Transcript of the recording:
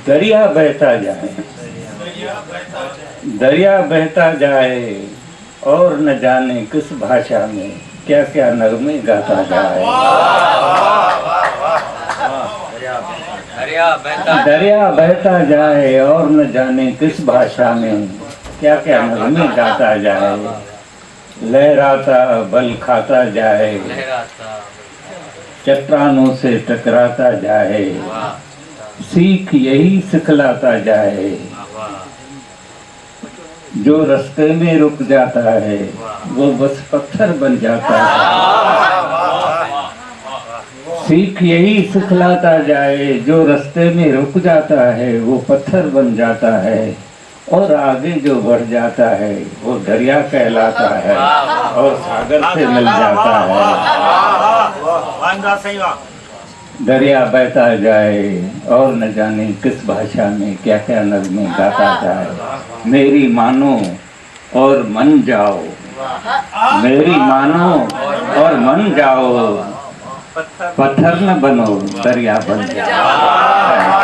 दरिया बहता जाए, दरिया बहता जाए और न जाने किस भाषा में क्या क्या नगमे गाता जाए। दरिया बहता जाए और न जाने किस भाषा में क्या क्या नगमे गाता जाए। लहराता बल खाता जाए, चट्टानों से टकराता जाए, सीख यही सिखलाता जाए। जो रास्ते में रुक जाता है वो बस पत्थर बन जाता है। सीख यही सिखलाता जाए, जो रास्ते में रुक जाता है वो पत्थर बन जाता है। और आगे जो बढ़ जाता है वो दरिया कहलाता है और सागर से मिल जाता है। दरिया बहता जाए और न जाने किस भाषा में क्या क्या नगमे गाता जाए। मेरी मानो और मन जाओ, मेरी मानो और मन जाओ, पत्थर न बनो दरिया बन जाओ।